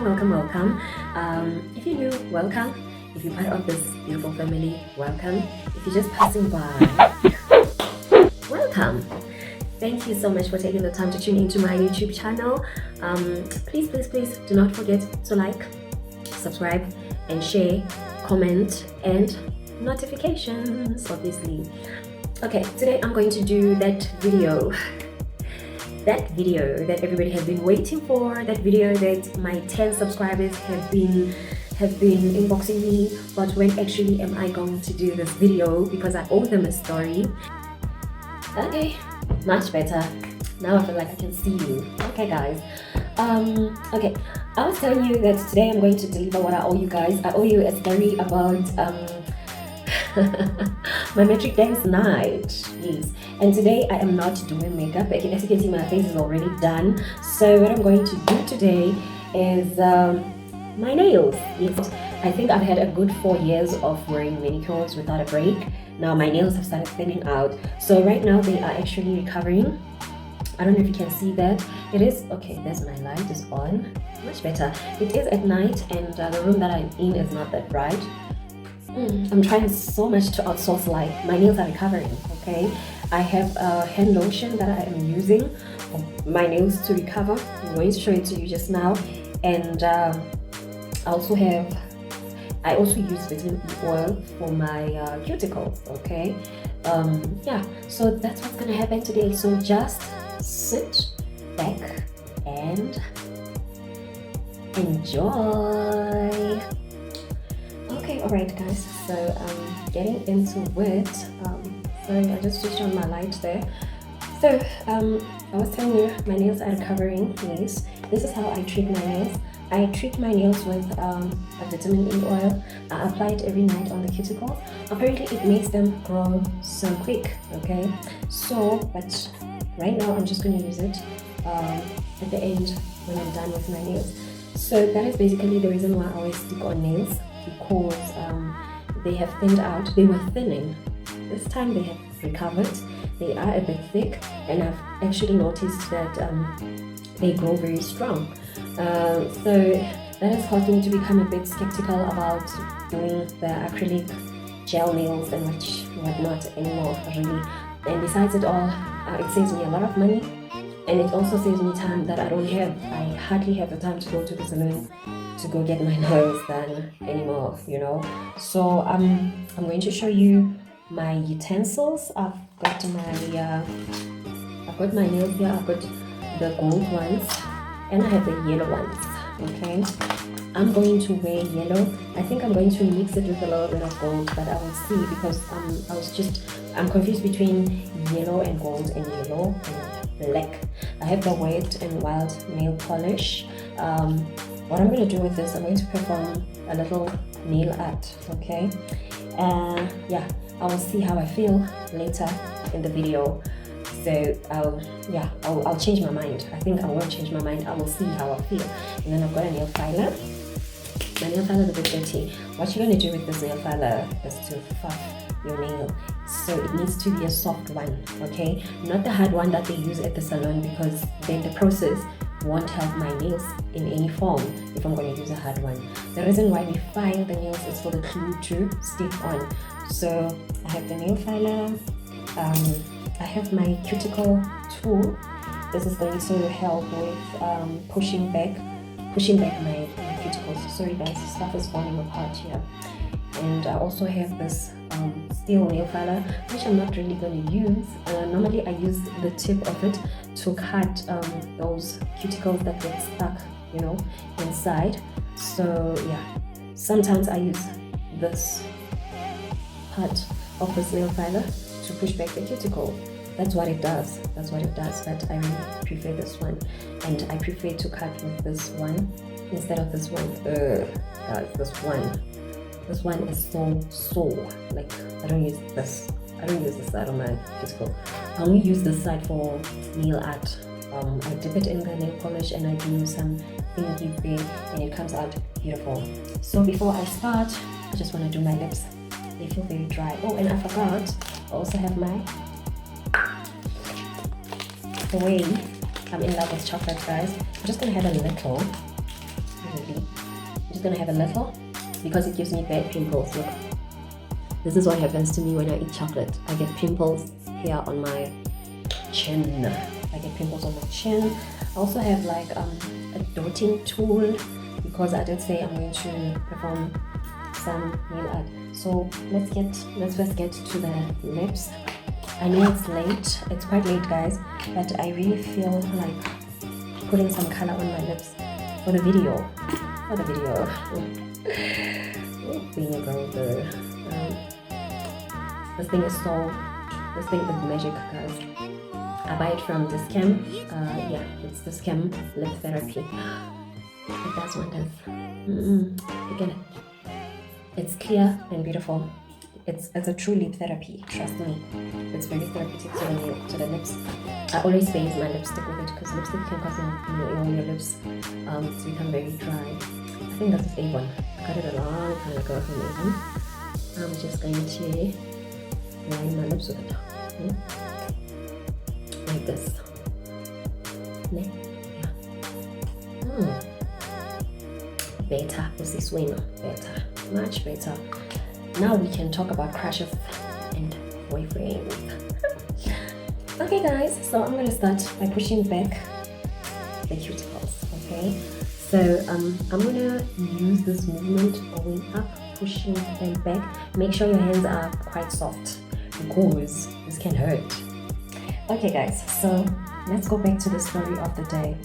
welcome. If you're new, welcome. If you're part of this beautiful family, welcome. If you're just passing by, welcome. Thank you so much for taking the time to tune into my YouTube channel. Please do not forget to like, subscribe, and share, comment, and notifications, obviously. Okay, today I'm going to do that video that everybody has been waiting for, that video that my 10 subscribers have been inboxing me. But when actually am I going to do this video, because I owe them a story. Okay, much better. Now I feel like I can see you. Okay guys, okay, I was telling you that today I'm going to deliver what I owe you guys. I owe you a story about my matric dance night. Yes, and today I am not doing makeup. As you can see, my face is already done. So what I'm going to do today is my nails. Yes, I think I've had a good 4 years of wearing manicures without a break. Now my nails have started thinning out, so right now they are actually recovering. I don't know if you can see that. It is okay. There's my light is on, much better. It is at night, and the room that I'm in is not that bright. I'm trying so much to outsource light. My nails are recovering. Okay, I have a hand lotion that I am using for my nails to recover. I'm going to show it to you just now. And I also use vitamin E oil for my cuticles. Okay, yeah, so that's what's gonna happen today. So just sit back and enjoy. Okay, all right guys, so getting into it. Sorry, I just switched on my light there. So I was telling you, my nails are recovering. Yes, this is how I treat my nails. I treat my nails with a vitamin E oil. I apply it every night on the cuticles. Apparently it makes them grow so quick. Okay, so but right now I'm just going to use it at the end when I'm done with my nails. So that is basically the reason why I always stick on nails, because they have thinned out. They were thinning. This time they have recovered. They are a bit thick, and I've actually noticed that they grow very strong. So that has caused me to become a bit skeptical about doing the acrylic gel nails and whatnot anymore, really. And besides it all, it saves me a lot of money, and it also saves me time that I don't have. I hardly have the time to go to the salon to go get my nails done anymore, you know. So I'm going to show you my utensils. I've got my nails here. I've got the gold ones and I have the yellow ones. Okay, I'm going to wear yellow. I think I'm going to mix it with a little bit of gold, but I will see, because I'm confused between yellow and gold and yellow and black. I have the wet and wild nail polish. What I'm going to do with this, I'm going to perform a little nail art. Okay, yeah, I will see how I feel later in the video. So I'll change my mind. I think I will change my mind. I will see how I feel. And then I've got a nail filer. My nail filer is a bit dirty. What you're going to do with this nail filer is to fluff your nail. So it needs to be a soft one, okay? Not the hard one that they use at the salon, because then the process won't help my nails in any form if I'm going to use a hard one. The reason why we file the nails is for the glue to stick on. So I have the nail filer. I have my cuticle tool. This is going to help with pushing back my cuticles. Sorry guys, stuff is falling apart here. And I also have this steel nail filer, which I'm not really going to use. Normally I use the tip of it to cut those cuticles that get stuck, you know, inside. So yeah, sometimes I use this part of this nail filer to push back the cuticle. That's what it does. But I really prefer this one, and I prefer to cut with this one instead of this one. Guys, this one is so sore. Like, I don't use this side of my cuticle. I only use this side for nail art. I dip it in the nail polish and I do some thingy there, and it comes out beautiful. So before I start, I just want to do my lips. They feel very dry. Oh, and I forgot, I also have my way. I'm in love with chocolate, guys. I'm just gonna have a little, really. gonna have a little because it gives me bad pimples. Look, this is what happens to me when I eat chocolate. I get pimples here on my chin. I get pimples on my chin. I also have like a dotting tool because I did say I'm going to perform some nail art. So let's first get to the lips. I know it's late, it's quite late guys, but I really feel like putting some color on my lips for the video. Being a girl though. This thing is magic guys. I buy it from this Chem. Yeah, it's this Chem lip therapy. It does wonders. Look at it. It's clear and beautiful. It's a true lip therapy, trust me. It's very therapeutic to the lips. I always bathe my lipstick with it because lipstick can cause your lips to become very dry. I think this is Avon. I got it a long time ago from Avon. I'm just going to line my lips with it. Like this. Yeah. Better. What's this way now? Better. Much better. Now we can talk about crushes and boyfriends. Okay guys, so I'm going to start by pushing back the cuticles, okay? So I'm going to use this movement going up, pushing them back. Make sure your hands are quite soft because this can hurt. Okay guys, so let's go back to the story of the day.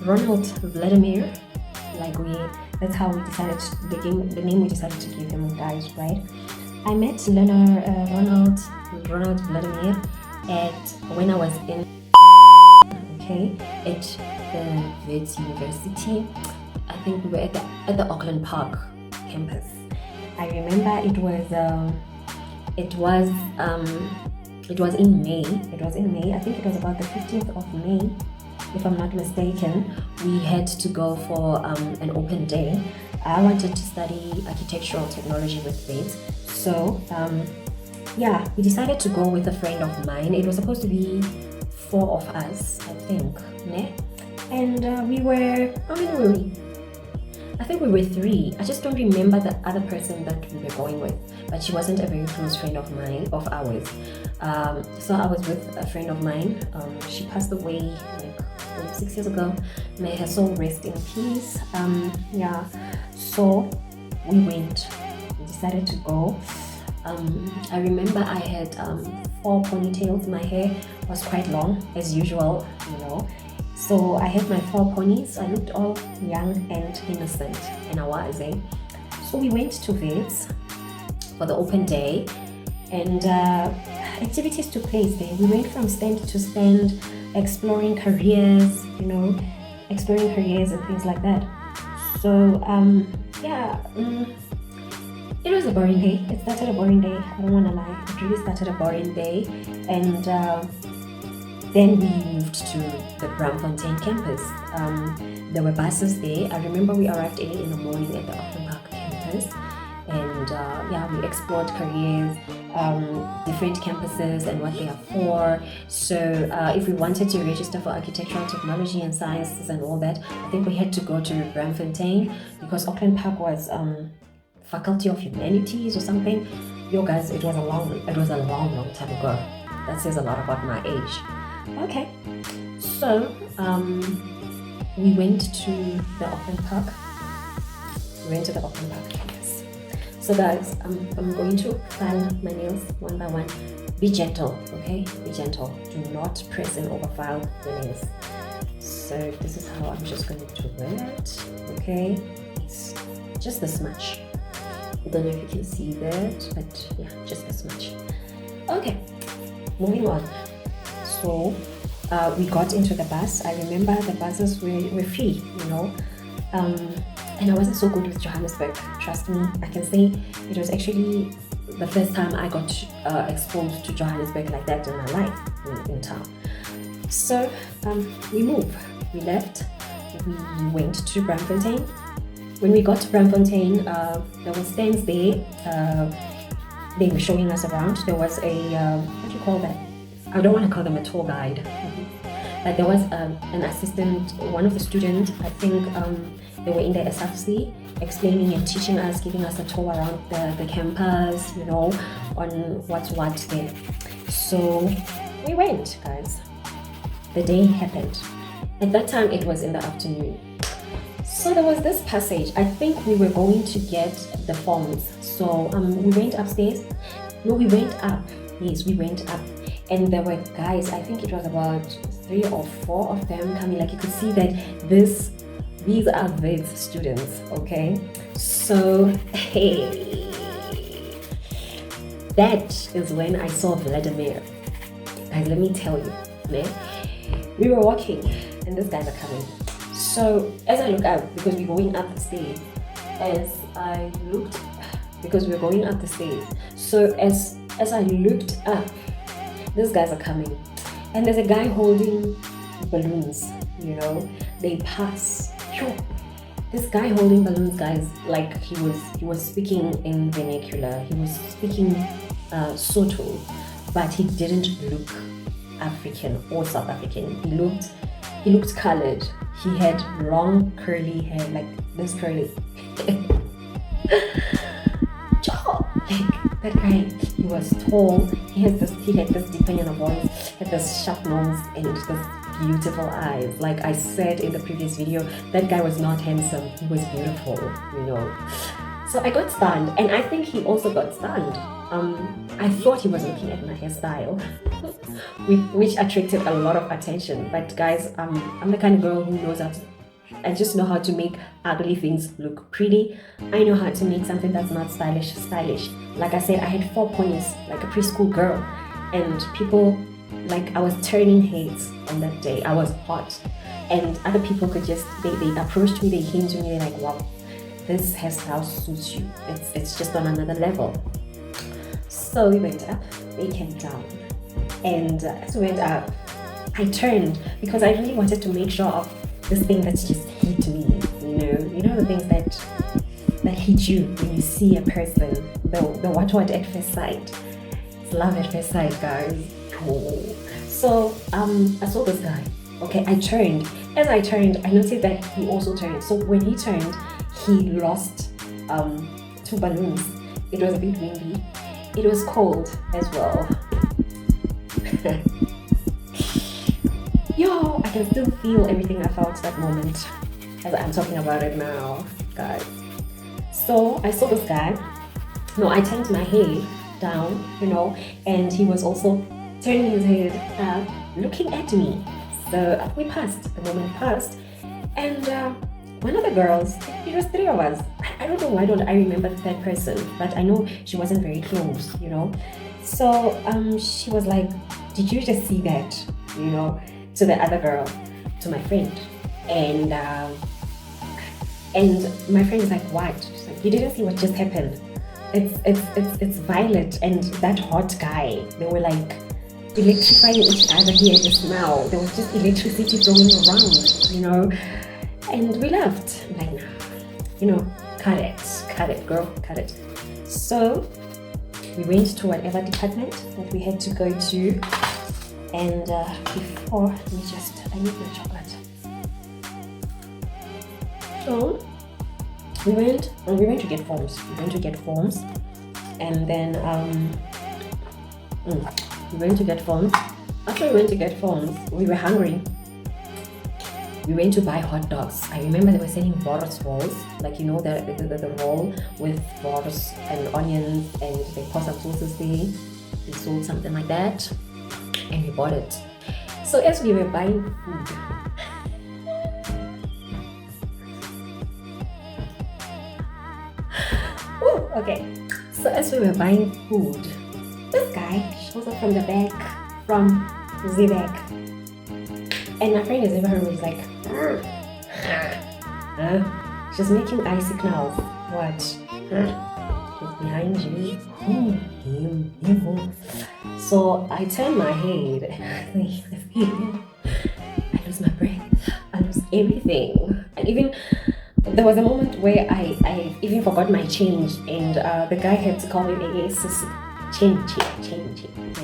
Ronaldo Vladimir, that's how we decided the name we decided to give him, guys, right? I met Ronaldo Vladimir when I was in at the Wits University. I think we were at the Auckland Park campus. I remember it was in May. I think it was about the 15th of May. If I'm not mistaken, we had to go for an open day. I wanted to study architectural technology with Bates. So, yeah, we decided to go with a friend of mine. It was supposed to be 4 of us, I think. Ne? And we were, how many were we? I think we were 3. I just don't remember the other person that we were going with, but she wasn't a very close friend of ours. So I was with a friend of mine. She passed away 6 years ago. May her soul rest in peace. Yeah, so we decided to go. I remember I had 4 ponytails. My hair was quite long as usual, so I had my 4 ponies. I looked all young and innocent, and I was so we went to Wits for the open day, and activities took place there. We went from stand to stand, exploring careers, exploring careers and things like that. So yeah, it was a boring day. It started a boring day. I don't want to lie. It really started a boring day. And then we moved to the Braamfontein campus. There were buses there. I remember we arrived early in the morning at the Auckland Park campus. And yeah, we explored careers, different campuses and what they are for. So if we wanted to register for architectural technology and sciences and all that, I think we had to go to Braamfontein because Auckland Park was Faculty of Humanities or something. Yo guys, it was a long time ago. That says a lot about my age. Okay, so we went to the Auckland Park. Campus. So guys, I'm going to file my nails one by one. Be gentle, okay? Be gentle. Do not press and overfile the nails. So this is how I'm just going to do it, okay? It's just this much. I don't know if you can see that, but yeah, just this much. Okay, moving on. So we got into the bus. I remember the buses were free, and I wasn't so good with Johannesburg. Trust me, I can say it was actually the first time I got exposed to Johannesburg like that in my life in town. So we left, we went to Braamfontein. When we got to Braamfontein, there were stands there. They were showing us around. There was a, what do you call that? I don't want to call them a tour guide. Like there was an assistant, one of the students, I think they were in the SFC, explaining and teaching us, giving us a tour around the campus, you know, on what's what there. So we went, guys. The day happened. At that time, it was in the afternoon. So there was this passage. I think we were going to get the forms. So we went upstairs. No, we went up. Yes, we went up. And there were guys, I think it was about 3 or 4 of them coming. Like you could see that these are vid students, okay? So, hey, that is when I saw Vladimir. Guys, let me tell you, man. We were walking and these guys are coming. So as I look up, because we're going up the stairs, because we're going up the stairs, so as I looked up, these guys are coming, and there's a guy holding balloons, you know, they pass. This guy holding balloons, guys, like he was speaking in vernacular, he was speaking Soto, but he didn't look African or South African. He looked colored. He had long curly hair, like this curly. Like that guy, he was tall. He had this deep in a voice, had this sharp nose and this beautiful eyes. Like I said in the previous video, that guy was not handsome. He was beautiful, you know. So I got stunned, and I think he also got stunned. I thought he was looking at my hairstyle, which attracted a lot of attention. But guys, I'm the kind of girl who knows how to. I just know how to make ugly things look pretty. I know how to make something that's not stylish. Like I said, I had 4 points, like a preschool girl, and people, like I was turning heads on that day. I was hot, and other people could just they approached me, they came to me, they're like, wow, this hairstyle suits you. It's just on another level. So we went up, they came down, and as we went up, I turned because I really wanted to make sure of this thing that's just hit me. You know the things that hit you when you see a person. The what at first sight. It's love at first sight, guys. Oh. So I saw this guy. Okay, I turned. As I turned, I noticed that he also turned. So when he turned, he lost 2 balloons. It was a bit windy. It was cold as well. Yo, I can still feel everything I felt that moment as I'm talking about it now, guys. So I saw this guy. No, I turned my head down, you know, and he was also turning his head up, looking at me. So we passed. The moment passed, and one of the girls, it was 3 of us. I don't know why don't I remember the third person, but I know she wasn't very close, you know. So she was like, "Did you just see that?" You know, to the other girl, to my friend, and my friend is like, "What?" She's like, "You didn't see what just happened? It's Violet and that hot guy. They were like electrifying each other here just now. There was just electricity going around, you know." And we laughed. I'm like, "Nah, you know, cut it, girl, cut it." So we went to whatever department that we had to go to, and before I need my chocolate. So we went to get forms. And then we went to get forms. After we went to get forms, we were hungry. We went to buy hot dogs. I remember they were selling Boros rolls, like you know the roll with Boros and onions, and they pour some sauces there. They sold something like that, and we bought it. So as we were buying food, okay. So as we were buying food, this guy shows up from the back, from the back, and my friend is over here was like, she's making eye signals. What? She's behind you. Him. So I turn my head. I lose my breath. I lose everything. And even there was a moment where I even forgot my change, and the guy had to call me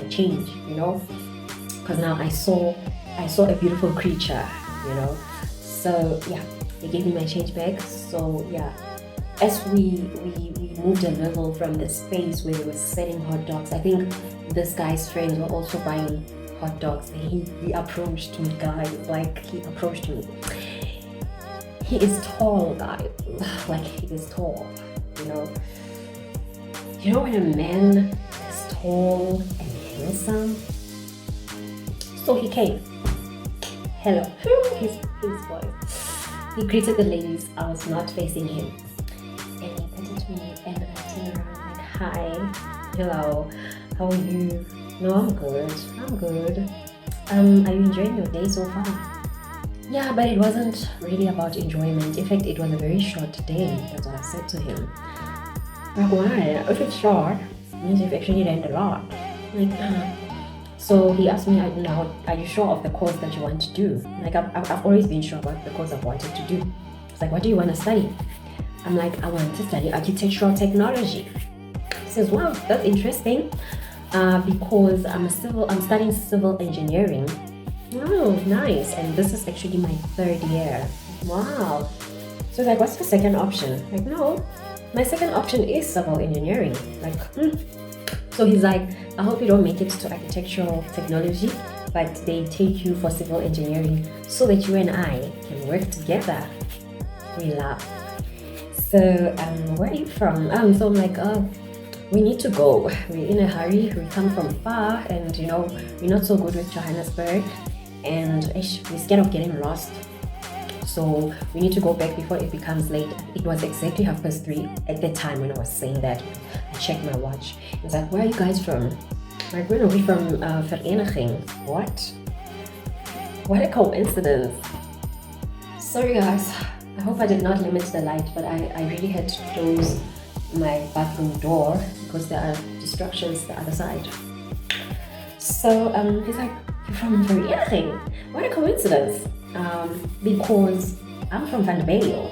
change, you know, because now I saw I saw a beautiful creature, you know. So yeah, they gave me my change back. So yeah, as we moved a little from the space where we were selling hot dogs, I think this guy's friends were also buying hot dogs. And he approached me, guys. Like, he approached me. He is tall, guys. Like, he is tall, you know. You know when a man is tall and handsome? So he came. Hello. His voice. He greeted the ladies. I was not facing him. And he petted me and I turned around like, hi, hello, how are you? No, I'm good. Are you enjoying your day so far? Yeah, but it wasn't really about enjoyment. In fact, it was a very short day. That's what I said to him. Like, why? If it's short, it means you've actually learned a lot. Like, So he asked me, now, are you sure of the course that you want to do? Like, I've always been sure about the course I've wanted to do. It's like, what do you want to study? I'm like, I want to study architectural technology. He says, wow, that's interesting. Because I'm studying civil engineering. Oh, nice. And this is actually my 3rd year. Wow. So like, what's the second option? Like, no, my second option is civil engineering. Like, So he's like, I hope you don't make it to architectural technology, but they take you for civil engineering so that you and I can work together. We laugh. So, where are you from? So I'm like, oh, we need to go. We're in a hurry. We come from far, and you know, we're not so good with Johannesburg, and we're scared of getting lost. So we need to go back before it becomes late. It was exactly 3:30 at the time when I was saying that. I checked my watch. It's like, where are you guys from? Like, where are we from? Vereniging. What? What a coincidence. Sorry guys. I hope I did not limit the light, but I really had to close my bathroom door because there are distractions the other side. So he's like, you're from Vereniging? What a coincidence. Because I'm from Van der Bijl.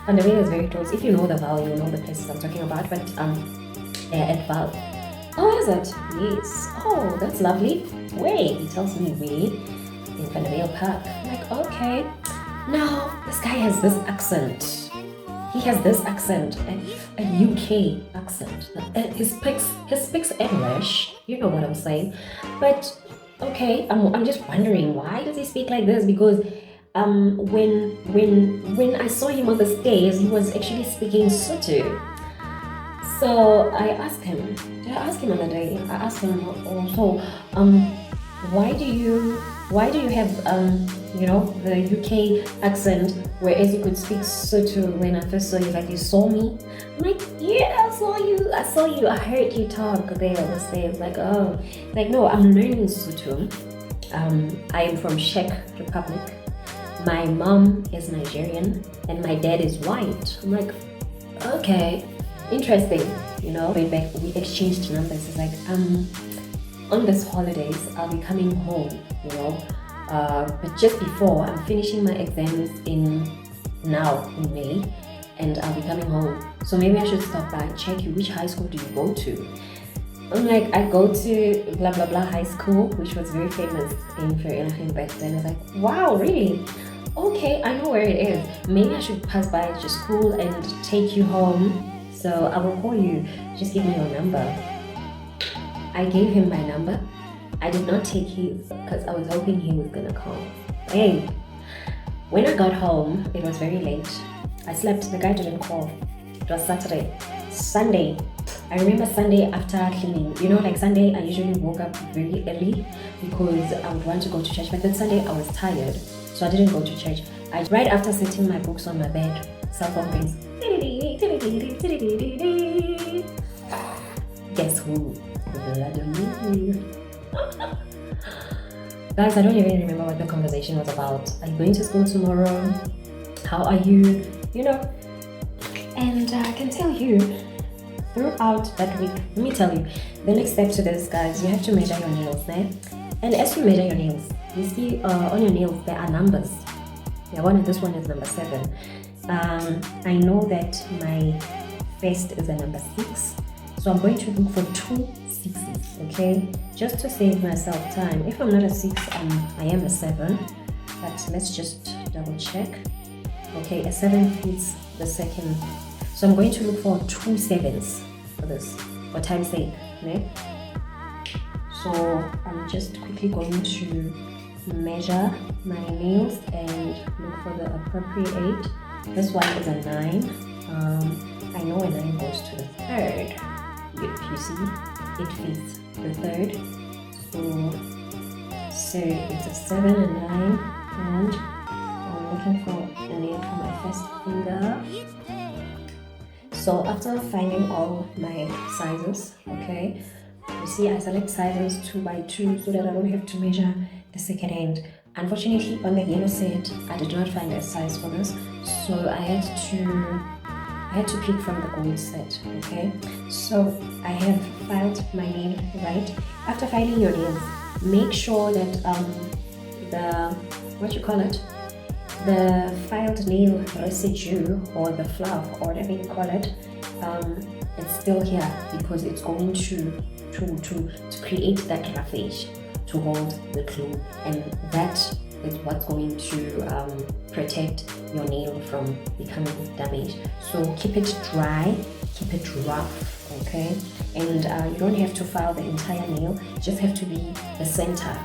Van der Bijl is very close. If you know the Val, you know the places I'm talking about. But at Val. Oh, is it? Yes. Oh, that's lovely. Wait, he tells me we in Van der Bijl Park. I'm like, okay. Now this guy has this accent. He has this accent, a UK accent. He speaks English. You know what I'm saying. But okay, I'm just wondering, why does he speak like this? Because when I saw him on the stairs, he was actually speaking Sotho. So I asked him. Did I ask him on the day? I asked him also, why do you have the UK accent, whereas you could speak Sotho? When I first saw you, like, you saw me? I'm like, yeah, I saw you, I heard you talk there on the stairs. Like, oh, like, no, I'm learning Sotho. I am from Czech Republic. My mom is Nigerian and my dad is white. I'm like, okay, interesting. You know, way back we exchanged numbers. It's like, on this holidays I'll be coming home, you know, but just before I'm finishing my exams in May, and I'll be coming home. So maybe I should stop by and check you. Which high school do you go to? I'm like, I go to blah blah blah high school, which was very famous in Vereniging back then. I was like, wow, really? Okay, I know where it is. Maybe I should pass by your school and take you home. So I will call you. Just give me your number. I gave him my number. I did not take his because I was hoping he was gonna call. Hey, when I got home, it was very late. I slept. The guy didn't call. It was Saturday. Sunday. I remember Sunday after cleaning. You know, like Sunday, I usually woke up very early because I would want to go to church. But then Sunday, I was tired, so I didn't go to church. Right after setting my books on my bed, cell phone rings. Guess who? Vladimir. Guys, I don't even remember what the conversation was about. Are you going to school tomorrow? How are you? You know, and I can tell you, throughout that week, let me tell you, the next step to this, guys, you have to measure your nails there. And as you measure your nails, you see on your nails there are numbers. This one is number 7. I know that my first is a number 6, so So I'm going to look for 2 6s, okay? Just to save myself time. If I'm not a 6, I am a 7. But let's just double check. Okay, a 7 fits the second. So I'm going to look for 2 7s for this, for time's sake, okay? So I'm just quickly going to measure my nails and look for the appropriate. This one is a 9. I know a 9 goes to the 3rd. You see, it fits the 3rd. So it's a 7 and 9, and I'm looking for a nail for my first finger. So after finding all my sizes, okay, you see I select sizes 2 by 2 so that I don't have to measure the second end. Unfortunately, on the yellow set, I did not find a size for this, so I had to pick from the gold set, okay? So I have filed my nail right. After filing your nails, make sure that the filed nail residue or the fluff or whatever you call it, it's still here because it's going to create that roughage to hold the glue, and that is what's going to protect your nail from becoming damaged. So keep it dry, keep it rough, okay? And you don't have to file the entire nail, it just have to be the center.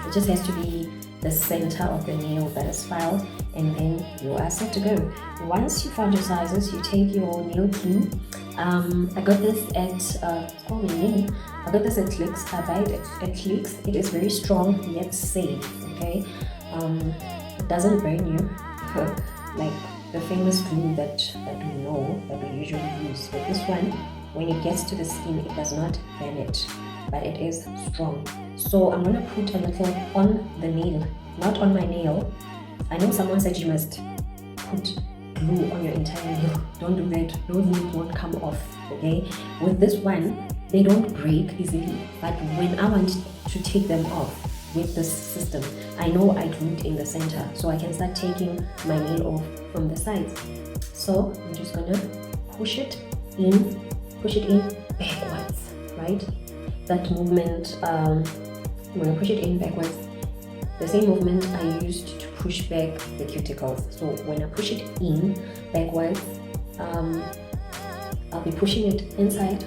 It just has to be the center of the nail that is filed, and then you are set to go. Once you found your sizes, you take your nail glue. I got this at it's called Lily. I got this at Clicks. I buy it at Clicks. It is very strong yet safe, okay? It doesn't burn you like the famous glue that we know, that we usually use. But this one, when it gets to the skin, it does not burn it, but it is strong. So I'm gonna put a little on the nail, not on my nail. I know someone said you must put glue on your entire nail. Don't do that. Those nails won't come off, okay? With this one, they don't break easily, but when I want to take them off with this system, I know I glued in the center, so I can start taking my nail off from the sides. So I'm just gonna push it in backwards, right? That movement, I'm gonna push it in backwards. The same movement I used to push back the cuticles. So when I push it in backwards, I'll be pushing it inside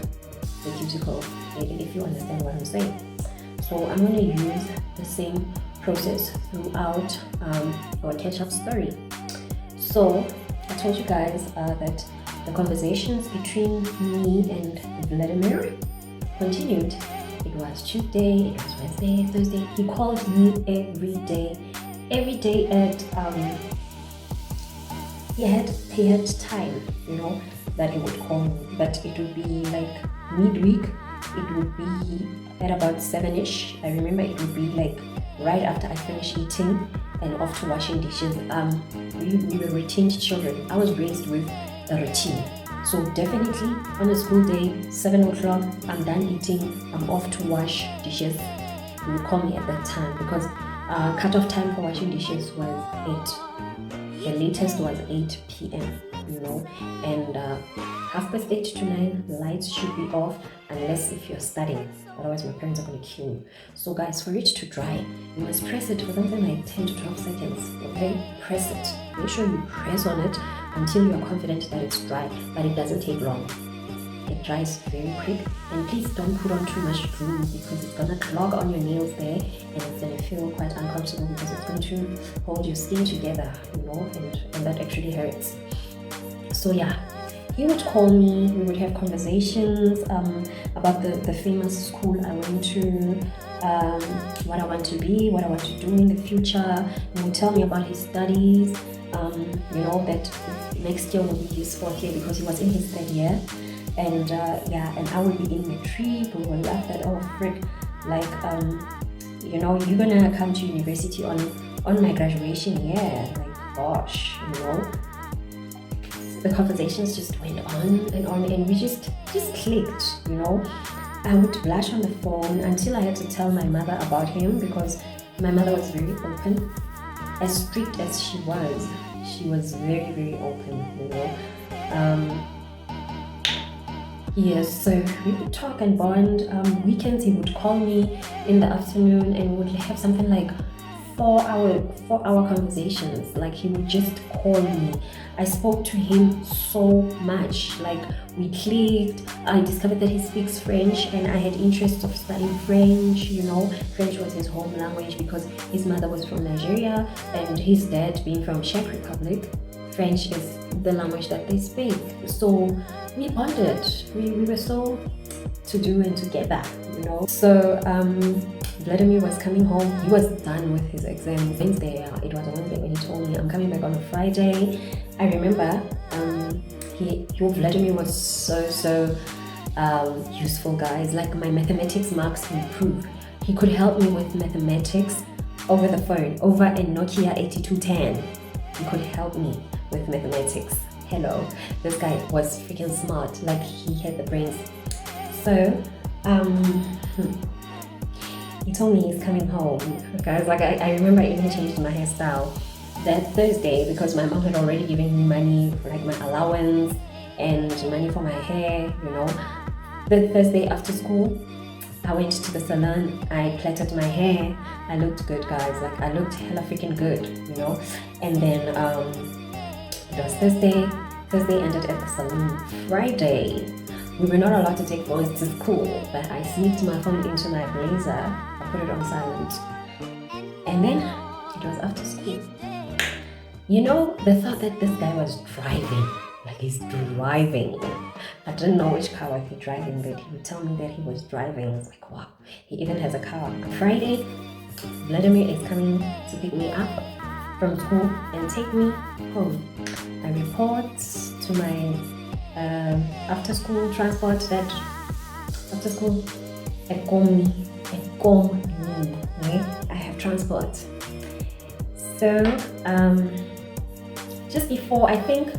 the cuticle, if you understand what I'm saying. So I'm going to use the same process throughout our catch-up story. So I told you guys that the conversations between me and Vladimir continued. It was Tuesday, it was Wednesday, Thursday. He called me every day at he had time, you know, that he would call me, but it would be like midweek. It would be at about 7ish. I remember it would be like right after I finish eating and off to washing dishes. We were routine children. I was raised with a routine. So definitely on a school day, 7 o'clock, I'm done eating, I'm off to wash dishes. He would call me at that time because cut-off time for washing dishes was 8. The latest was 8 p.m., you know, and 8:30 to 9, lights should be off unless if you're studying. Otherwise, my parents are going to kill you. So guys, for it to dry, you must press it for something like 10 to 12 seconds, okay? Press it. Make sure you press on it until you're confident that it's dry, but it doesn't take long. It dries very quick, and please don't put on too much glue because it's gonna clog on your nails there, and it's gonna feel quite uncomfortable because it's going to hold your skin together, you know, and that actually hurts. So yeah, he would call me, we would have conversations about the famous school I went to, what I want to be, what I want to do in the future. He would tell me about his studies, you know, that next year will be his 4th year because he was in his 3rd year. And yeah, and I will be in matric. We will laugh that, oh frick, like you know, you're gonna come to university on my graduation year, like gosh, you know. The conversations just went on, and we just clicked, you know. I would blush on the phone until I had to tell my mother about him because my mother was very open. As strict as she was very, very open, you know. Yes, so we would talk and bond. Weekends he would call me in the afternoon and we would have something like 4 hour conversations. Like he would just call me. I spoke to him so much. Like we clicked. I discovered that he speaks French and I had interest of studying French. French was his home language because his mother was from Nigeria and his dad being from Czech Republic. French is the language that they speak. So we bonded. We were so to do and together. So Vladimir was coming home. He was done with his exams Wednesday. It was a Wednesday when he told me I'm coming back on a Friday. I remember Vladimir was so useful, guys. Like my mathematics marks improved. He could help me with mathematics over the phone, over a Nokia 8210. He could help me with mathematics. Hello, this guy was freaking smart. Like he had the brains. So he told me he's coming home, guys. Like I remember I even changed my hairstyle that Thursday because my mom had already given me money for like my allowance and money for my hair. The Thursday after school, I went to the salon. I plaited my hair. I looked good, guys. Like I looked hella freaking good. And then it was Thursday. Thursday ended at the salon. Friday, we were not allowed to take phones to school, but I sneaked my phone into my blazer. I put it on silent. And then it was after school. The thought that this guy was driving, like he's driving. I didn't know which car was he driving, but he would tell me that he was driving. I was like, wow, he even has a car. Friday, Vladimir is coming to pick me up from school and take me home. I report to my after school transport that after school I have transport. So just before, I think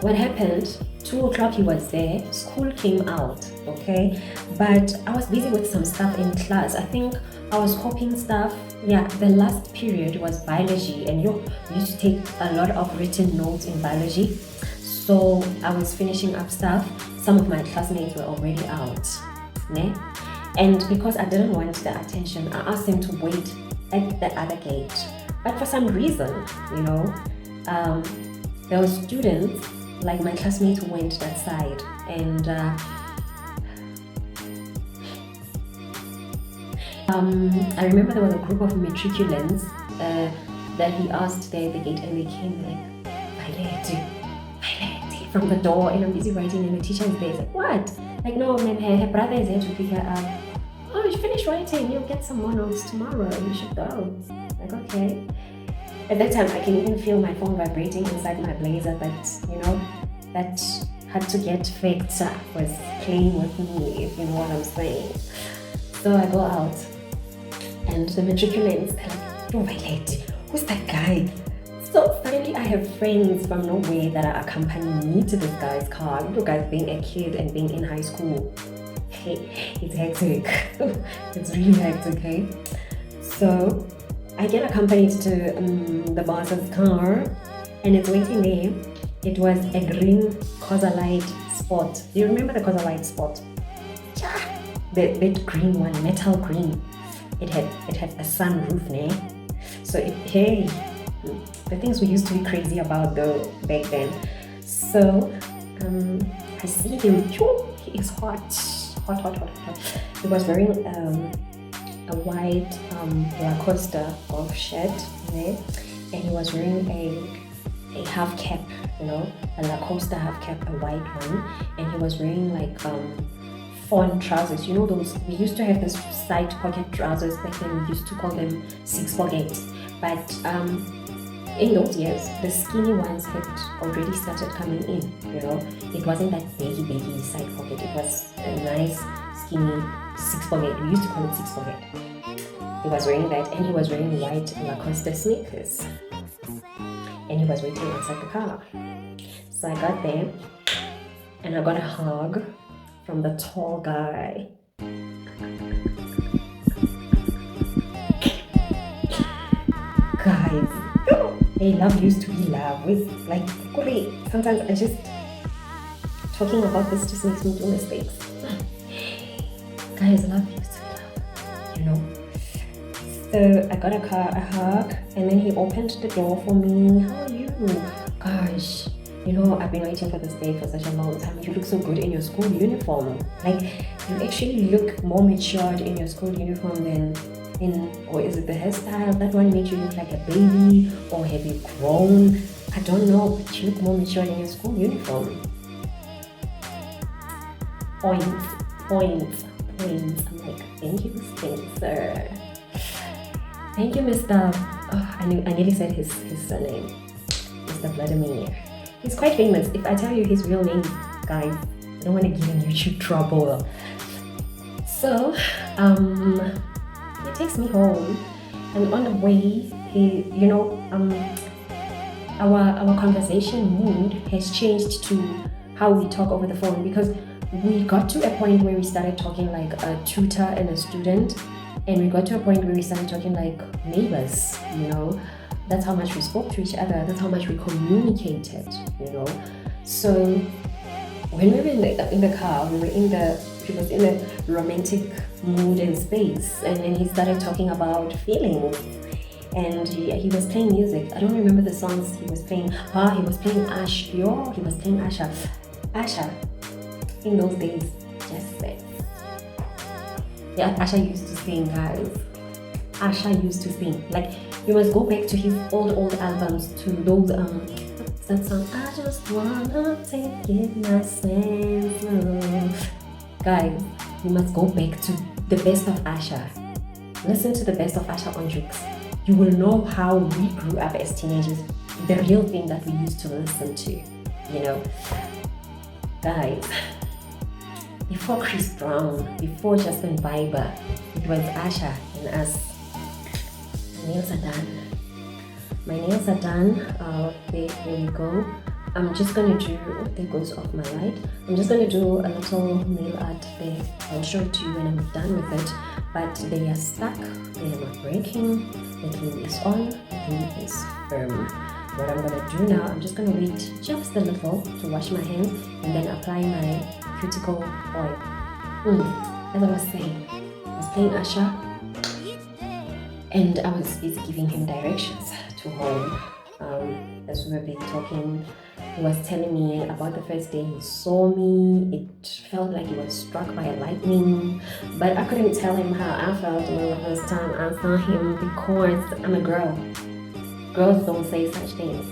what happened, 2 o'clock he was there, school came out, okay, but I was busy with some stuff in class. I think I was copying stuff. Yeah, the last period was biology and we used to take a lot of written notes in biology. So I was finishing up stuff. Some of my classmates were already out. Ne? And because I didn't want the attention, I asked him to wait at the other gate. But for some reason, there were students, like my classmates, who went that side. And I remember there was a group of matriculants that he asked there at the gate, and they came like, Violet, from the door, and I'm busy writing, and the teacher is there. It's like, what? Like, no, man, her brother is here to pick her up. Oh, you finished writing, you'll get some more notes tomorrow, you should go. Like, okay. At that time, I can even feel my phone vibrating inside my blazer, that had to get fixed was playing with me, if you know what I'm saying. So I go out, and the matriculants are like, oh, my lady, who's that guy? So suddenly I have friends from nowhere that are accompanying me to this guy's car. You guys, being a kid and being in high school, it's hectic. It's really hectic, okay? So I get accompanied to the boss's car, and it's waiting there. It was a green Cosalite Sport. Do you remember the Cosalite Sport? Yeah, that green one, metal green. It had a sunroof, ne? So the things we used to be crazy about though back then. So I see him. He is hot. He was wearing a white Lacoste golf shirt, right? And he was wearing a half cap, a Lacoste half cap, a white one, and he was wearing like fawn trousers. Those we used to have this side pocket trousers back then. We used to call them 6 pockets, but in those years, the skinny ones had already started coming in, It wasn't that baggy side pocket. It was a nice, skinny 6 pocket. We used to call it 6 pocket. He was wearing that, and he was wearing white Lacoste sneakers. And he was waiting outside the car. So I got there, and I got a hug from the tall guy. Guys, hey, love used to be love. With like, sometimes I just talking about this just makes me do mistakes. Guys, love used to be love, you know. So I got a hug, and then he opened the door for me. How are you? Gosh, you know, I've been waiting for this day for such a long time. You look so good in your school uniform. Like, you actually look more matured in your school uniform than in, or is it the hairstyle? That one made you look like a baby, or have you grown? I don't know, but you look more matured in your school uniform. Points, points, points. I'm like, thank you, sir. Thank you, Mr. Oh, I nearly said his surname. Mr. Vladimir. He's quite famous. If I tell you his real name, guys, I don't want to get in YouTube trouble. So, he takes me home, and on the way, our conversation mood has changed to how we talk over the phone, because we got to a point where we started talking like a tutor and a student, and we got to a point where we started talking like neighbors, you know. That's how much we spoke to each other. That's how much we communicated, you know. So when we were in the car, he was in a romantic mood and space, and then he started talking about feelings, and he was playing music. I don't remember the songs he was playing. He was playing he was playing Asha. In those days, just say. Yeah, Asha used to sing, guys. Asha used to sing. Like, you must go back to his old albums, to those that song, I just wanna take it myself. Guys, you must go back to the best of Asha. Listen to the best of Asha on Jukes. You will know how we grew up as teenagers, the real thing that we used to listen to, you know. Guys, before Chris Brown, before Justin Bieber, it was Asha and us. My nails are done. My nails are done. There we go. I'm just gonna do, there goes off my light. I'm just gonna do a little nail art there. I'll show it to you when I'm done with it. But they are stuck, they are not breaking. The glue is on, the glue is firm. What I'm gonna do now, I'm just gonna wait just a little to wash my hands and then apply my cuticle oil. As I was saying, I was playing Asha, and I was busy giving him directions to home. As we were talking, he was telling me about the first day he saw me. It felt like he was struck by lightning, but I couldn't tell him how I felt when the first time I saw him, because I'm a girl. Girls don't say such things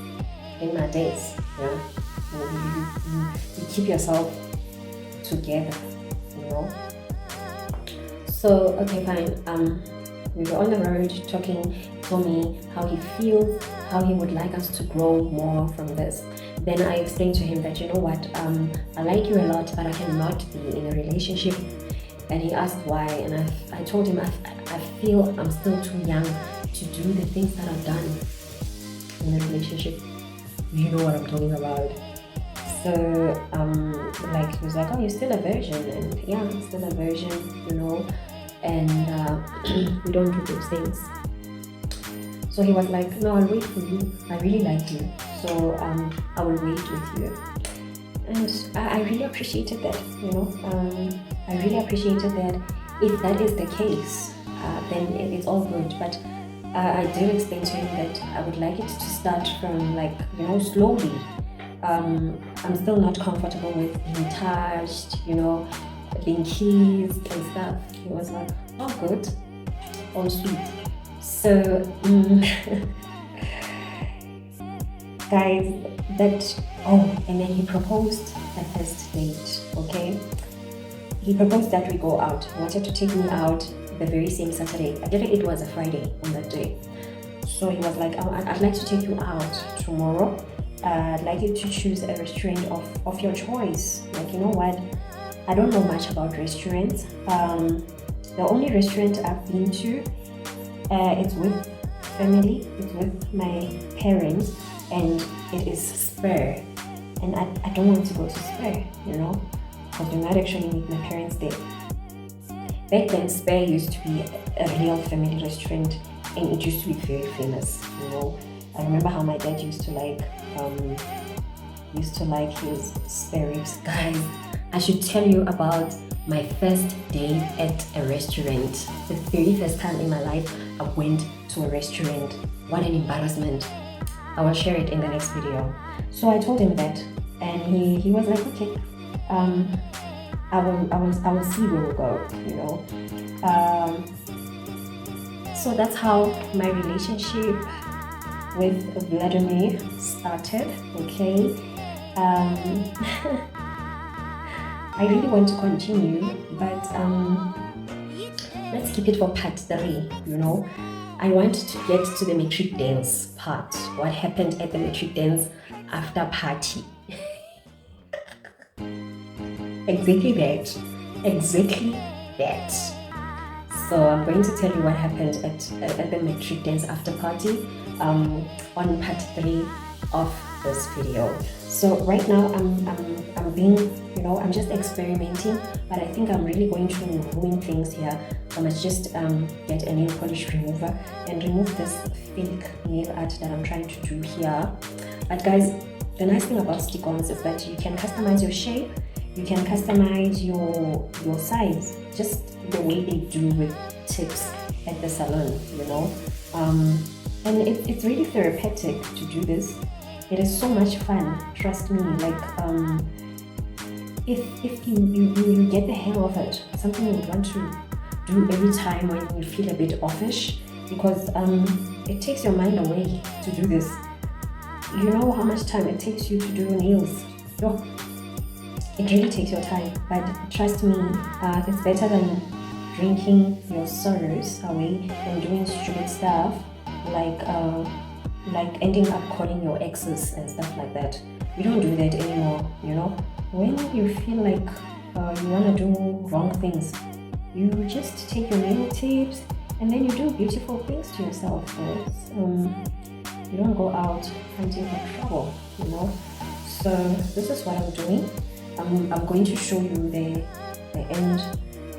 in my days, you know. You keep yourself together, you know. So, okay, fine. We were on the road talking. He told me how he feels, how he would like us to grow more from this. Then I explained to him that, you know what, I like you a lot, but I cannot be in a relationship. And he asked why, and I told him I feel I'm still too young to do the things that I've done in a relationship. You know what I'm talking about. So, like, he was like, oh, you're still a virgin. And yeah, I'm still a virgin, you know. And we don't do those things. So he was like, no, I'll wait for you. I really like you. So I will wait with you. And I really appreciated that, you know. I really appreciated that. If that is the case, then it's all good. But I did explain to him that I would like it to start from, like, you know, slowly. I'm still not comfortable with being touched, you know, being kissed and stuff. He was like, oh, good, oh, sweet. So, guys, and then he proposed the first date, okay? He proposed that we go out. He wanted to take me out the very same Saturday. I think it was a Friday on that day. So he was like, oh, I'd like to take you out tomorrow. I'd like you to choose a restaurant of your choice. Like, you know what? I don't know much about restaurants. The only restaurant I've been to, it's with family, it's with my parents, and it is Spur. And I don't want to go to Spur, you know, because we might actually meet my parents there. Back then, Spur used to be a real family restaurant, and it used to be very famous, you know. I remember how my dad used to like used to like his spare ribs. Guys, I should tell you about my first day at a restaurant. The very first time in my life I went to a restaurant. What an embarrassment. I will share it in the next video. So I told him that, and he was like, okay, I will see where we'll go, you know. So that's how my relationship with Vladimir started. Okay. I really want to continue, but let's keep it for part 3, you know. I want to get to the matric dance part. What happened at the matric dance after party? Exactly that. Exactly that. So I'm going to tell you what happened at the matric dance after party on part 3 of this video. So right now I'm being, you know, I'm just experimenting, but I think I'm really going to ruin things here. I must just get a nail polish remover and remove this fake nail art that I'm trying to do here. But guys, the nice thing about stick-ons is that you can customize your shape, you can customize your size, just the way they do with tips at the salon, you know. And it's really therapeutic to do this. It is so much fun, trust me. Like if you get the hang of it, something you would want to do every time when you feel a bit offish, because it takes your mind away to do this. You know how much time it takes you to do nails? Oh, it really takes your time, but trust me, it's better than drinking your sorrows away and doing stupid stuff like ending up calling your exes and stuff like that. You don't do that anymore, you know. When you feel like you want to do wrong things, you just take your nail tips and then you do beautiful things to yourself. You don't go out hunting for trouble, you know. So this is what I'm doing. I'm going to show you the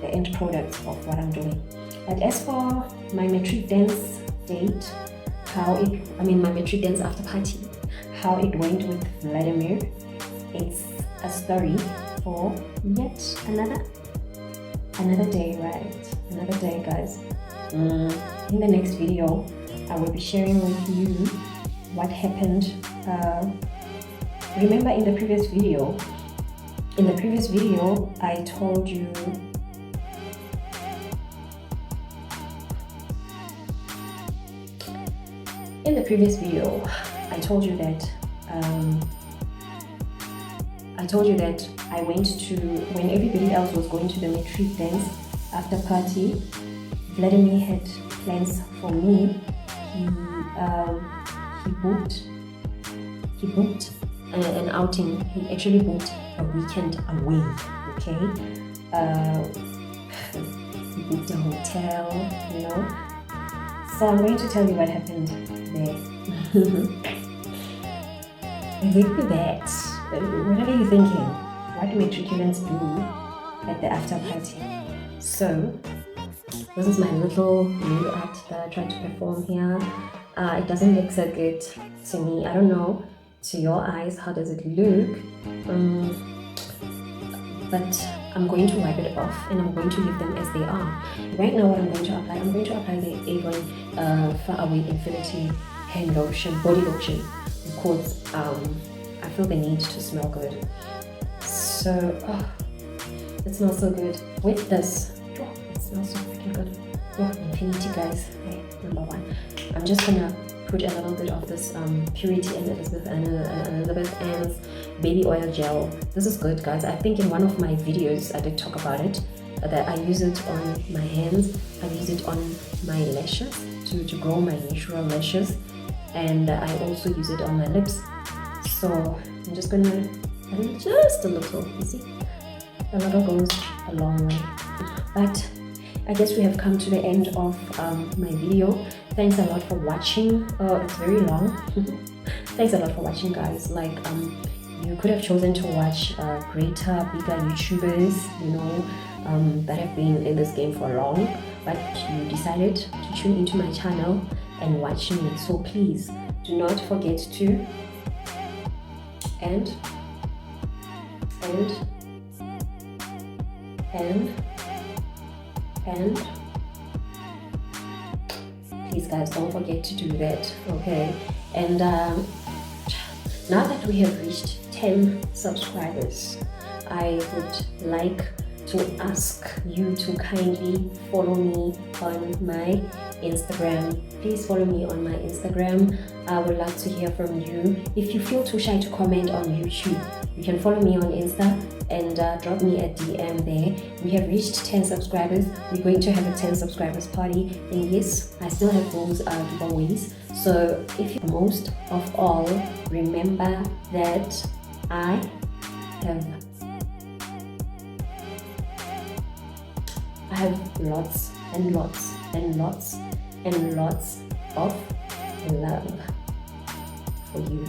end product of what I'm doing. But as for my matric dance date, my matric dance after party, how it went with Vladimir, it's a story for yet another day, right? Another day, guys. In the next video, I will be sharing with you what happened. Remember in the previous video, I told you that I went to, when everybody else was going to the matric dance after party, Vladimir had plans for me. He booked an outing. He actually booked a weekend away. Okay, he booked a hotel, you know. So I'm going to tell you what happened there. Exactly that. What are you thinking? What do matriculants do at the after party? So this is my little nail art that I tried to perform here. It doesn't look so good to me. I don't know, to your eyes, how does it look? But I'm going to wipe it off and I'm going to leave them as they are. Right now what I'm going to apply the Avon Far Away Infinity hand lotion, body lotion, because I feel the need to smell good. So it smells so good. With this, it smells so freaking good. Infinity, guys. Hey, number 1. I'm just gonna put a little bit of this Purity and Elizabeth Ann's baby oil gel. This is good, guys. I think in one of my videos I did talk about it, that I use it on my hands, I use it on my lashes to grow my natural lashes, and I also use it on my lips. So I'm just gonna just a little, you see, a little goes a long way. But I guess we have come to the end of my video. Thanks a lot for watching. It's very long. Thanks a lot for watching, guys. Like you could have chosen to watch greater, bigger YouTubers, you know, that have been in this game for long, but you decided to tune into my channel and watch me. So please do not forget to and and and and please guys, don't forget to do that, okay? And now that we have reached 10 subscribers, I would like to ask you to kindly follow me on my Instagram. Please follow me on my Instagram. I would love to hear from you. If you feel too shy to comment on YouTube, you can follow me on Insta and drop me a DM there. We have reached 10 subscribers. We're going to have a 10 subscribers party. And yes, I still have those giveaways. So if you most of all, remember that I have lots and lots and lots and lots of love for you.